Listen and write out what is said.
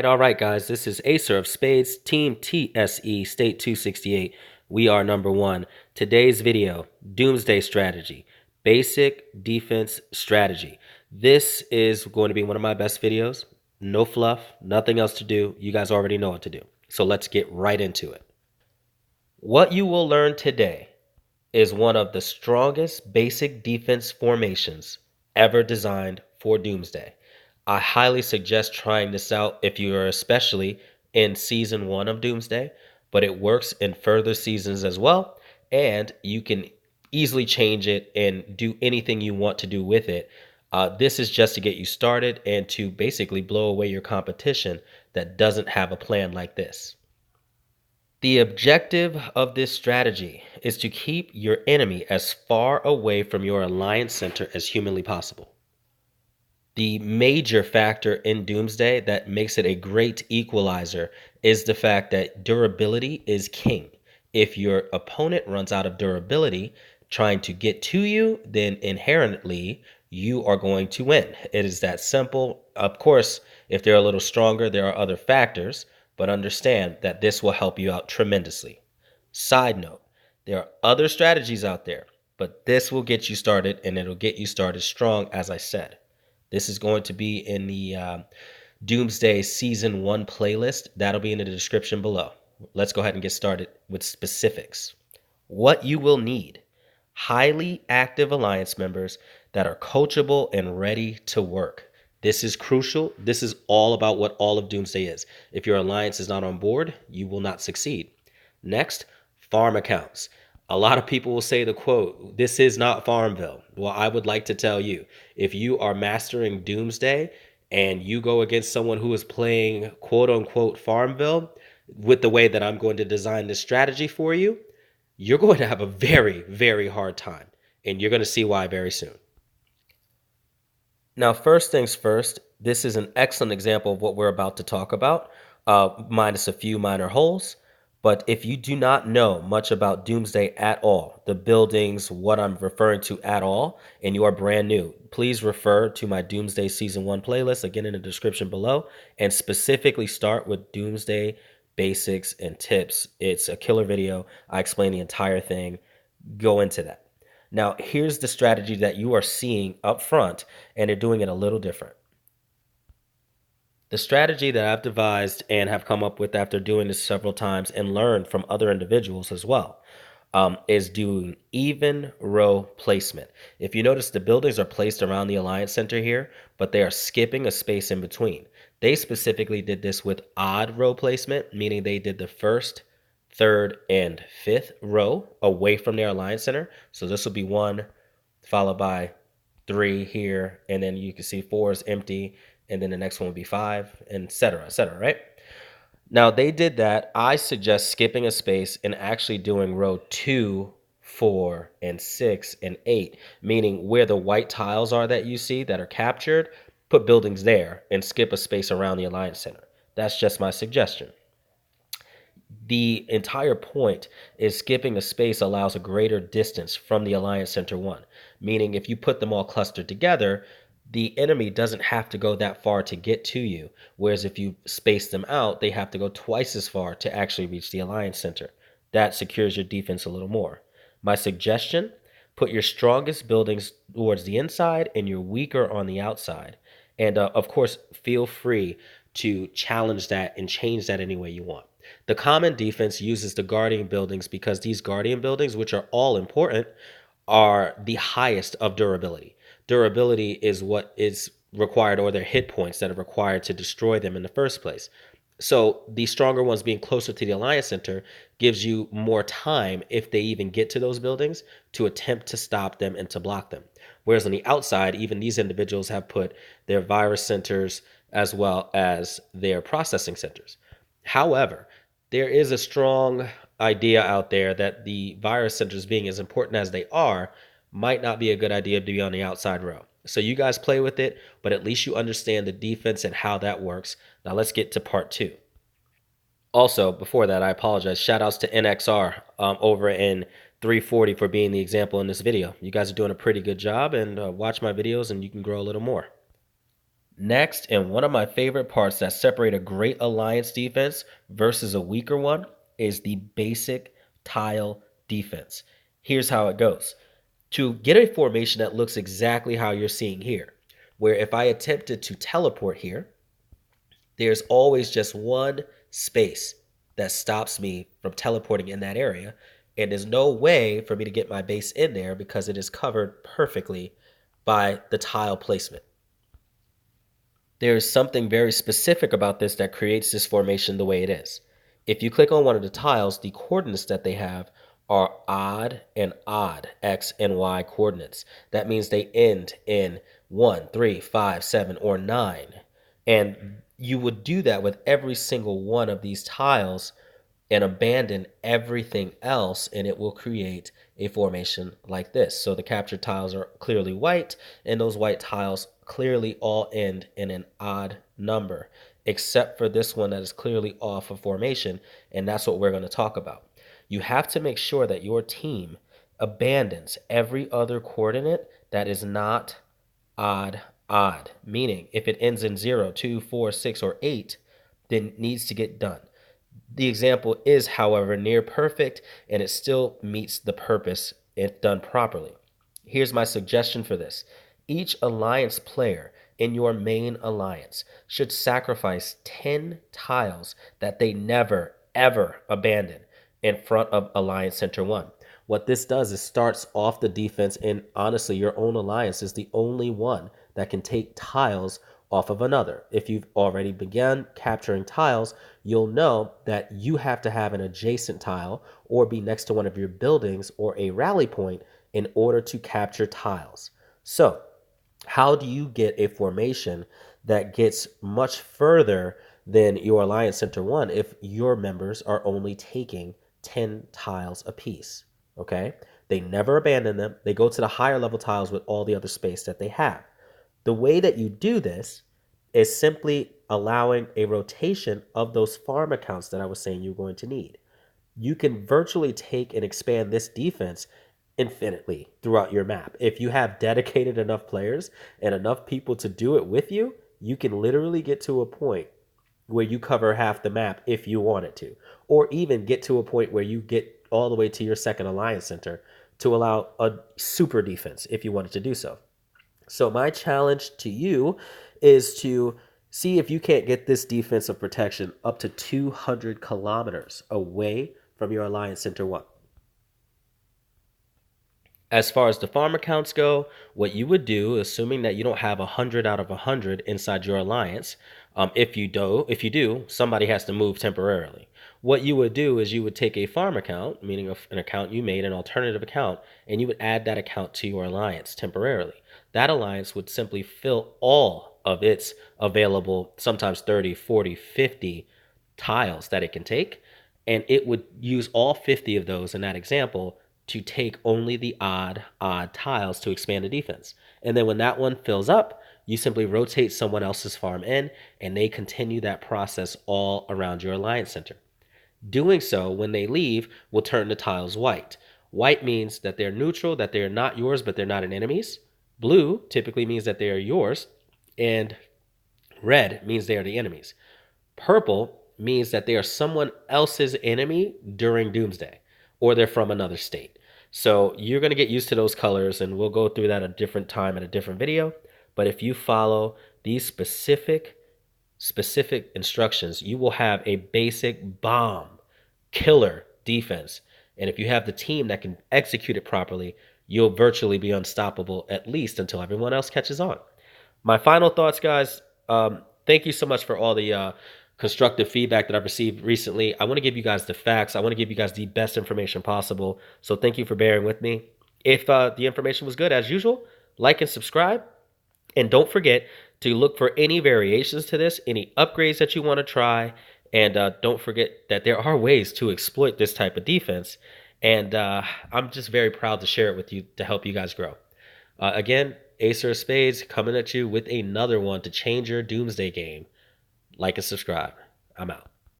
All right, guys. This is Acer of Spades, Team TSE, State 268. We are number one. Today's video, Doomsday Strategy, Basic Defense Strategy. This is going to be one of my best videos. No fluff, nothing else to do. You guys already know what to do. So let's get right into it. What you will learn today is one of the strongest basic defense formations ever designed for Doomsday. I highly suggest trying this out if you are especially in season 1 of Doomsday, but it works in further seasons as well, and you can easily change it and do anything you want to do with it. This is just to get you started and to basically blow away your competition that doesn't have a plan like this. The objective of this strategy is to keep your enemy as far away from your alliance center as humanly possible. The major factor in Doomsday that makes it a great equalizer is the fact that durability is king. If your opponent runs out of durability trying to get to you, then inherently you are going to win. It is that simple. Of course, if they're a little stronger, there are other factors, but understand that this will help you out tremendously. Side note, there are other strategies out there, but this will get you started and it'll get you started strong, as I said. This is going to be in the Doomsday Season 1 playlist. That'll be in the description below. Let's go ahead and get started with specifics. What you will need: highly active alliance members that are coachable and ready to work. This is crucial. This is all about what all of Doomsday is. If your alliance is not on board, you will not succeed. Next, farm accounts. A lot of people will say the quote, "This is not Farmville." Well, I would like to tell you, if you are mastering Doomsday and you go against someone who is playing quote unquote Farmville with the way that I'm going to design this strategy for you, you're going to have a very, very hard time. And you're going to see why very soon. Now, first things first, this is an excellent example of what we're about to talk about, minus a few minor holes. But if you do not know much about Doomsday at all, the buildings, what I'm referring to at all, and you are brand new, please refer to my Doomsday Season 1 playlist, again in the description below, and specifically start with Doomsday basics and tips. It's a killer video. I explain the entire thing. Go into that. Now, here's the strategy that you are seeing up front, and they're doing it a little different. The strategy that I've devised and have come up with after doing this several times and learned from other individuals as well is doing even row placement. If you notice, the buildings are placed around the Alliance Center here, but they are skipping a space in between. They specifically did this with odd row placement, meaning they did the first, third, and fifth row away from their Alliance Center. So this will be 1, followed by 3 here, and then you can see 4 is empty, and then the next one would be 5, and et cetera, right? Now, they did that. I suggest skipping a space and actually doing row 2, 4, and 6, and 8, meaning where the white tiles are that you see that are captured, put buildings there and skip a space around the Alliance Center. That's just my suggestion. The entire point is skipping a space allows a greater distance from the Alliance Center 1, meaning if you put them all clustered together, the enemy doesn't have to go that far to get to you, whereas if you space them out, they have to go twice as far to actually reach the Alliance Center. That secures your defense a little more. My suggestion, put your strongest buildings towards the inside and your weaker on the outside. And of course, feel free to challenge that and change that any way you want. The common defense uses the guardian buildings because these guardian buildings, which are all important, are the highest of durability. Durability is what is required, or their hit points that are required to destroy them in the first place. So the stronger ones being closer to the Alliance Center gives you more time, if they even get to those buildings, to attempt to stop them and to block them. Whereas on the outside, even these individuals have put their virus centers as well as their processing centers. However, there is a strong idea out there that the virus centers, being as important as they are, might not be a good idea to be on the outside row. So you guys play with it, but at least you understand the defense and how that works. Now let's get to part 2. Also, before that, I apologize. Shout outs to NXR over in 340 for being the example in this video. You guys are doing a pretty good job, and watch my videos and you can grow a little more. Next, and one of my favorite parts that separate a great alliance defense versus a weaker one is the basic tile defense. Here's how it goes. To get a formation that looks exactly how you're seeing here, where if I attempted to teleport here, there's always just one space that stops me from teleporting in that area. And there's no way for me to get my base in there because it is covered perfectly by the tile placement. There is something very specific about this that creates this formation the way it is. If you click on one of the tiles, the coordinates that they have are odd X and Y coordinates. That means they end in 1, 3, 5, 7, or 9. And you would do that with every single one of these tiles and abandon everything else, and it will create a formation like this. So the captured tiles are clearly white, and those white tiles clearly all end in an odd number, except for this one that is clearly off of formation, and that's what we're going to talk about. You have to make sure that your team abandons every other coordinate that is not odd, meaning if it ends in 0, 2, 4, 6, or 8, then it needs to get done. The example is, however, near perfect, and it still meets the purpose if done properly. Here's my suggestion for this. Each alliance player in your main alliance should sacrifice 10 tiles that they never, ever abandon in front of Alliance Center 1. What this does is starts off the defense, and honestly, your own alliance is the only one that can take tiles off of another. If you've already begun capturing tiles, you'll know that you have to have an adjacent tile or be next to one of your buildings or a rally point in order to capture tiles. So, how do you get a formation that gets much further than your Alliance Center 1 if your members are only taking 10 tiles apiece? Okay? They never abandon them. They go to the higher level tiles with all the other space that they have. The way that you do this is simply allowing a rotation of those farm accounts that I was saying you're going to need. You can virtually take and expand this defense infinitely throughout your map. If you have dedicated enough players and enough people to do it with you, you can literally get to a point where you cover half the map if you wanted to, or even get to a point where you get all the way to your second alliance center to allow a super defense if you wanted to do so. So my challenge to you is to see if you can't get this defensive protection up to 200 kilometers away from your Alliance Center 1. As far as the farm accounts go, what you would do, assuming that you don't have 100 out of 100 inside your alliance, if you do, somebody has to move temporarily. What you would do is you would take a farm account, meaning an account you made, an alternative account, and you would add that account to your alliance temporarily. That alliance would simply fill all of its available, sometimes 30, 40, 50 tiles that it can take, and it would use all 50 of those in that example to take only the odd tiles to expand the defense. And then when that one fills up, you simply rotate someone else's farm in, and they continue that process all around your alliance center. Doing so, when they leave, will turn the tiles white. White means that they're neutral, that they're not yours, but they're not an enemy's. Blue typically means that they are yours, and red means they are the enemy's. Purple means that they are someone else's enemy during Doomsday, or they're from another state. So you're going to get used to those colors, and we'll go through that at a different time in a different video. But if you follow these specific instructions, you will have a basic bomb killer defense. And if you have the team that can execute it properly, you'll virtually be unstoppable, at least until everyone else catches on. My final thoughts, guys. Thank you so much for all the constructive feedback that I've received recently. I want to give you guys the facts. I want to give you guys the best information possible. So thank you for bearing with me. If the information was good, as usual, like and subscribe. And don't forget to look for any variations to this, any upgrades that you want to try. And don't forget that there are ways to exploit this type of defense. And I'm just very proud to share it with you to help you guys grow. Again, Acer of Spades coming at you with another one to change your Doomsday game. Like and subscribe. I'm out.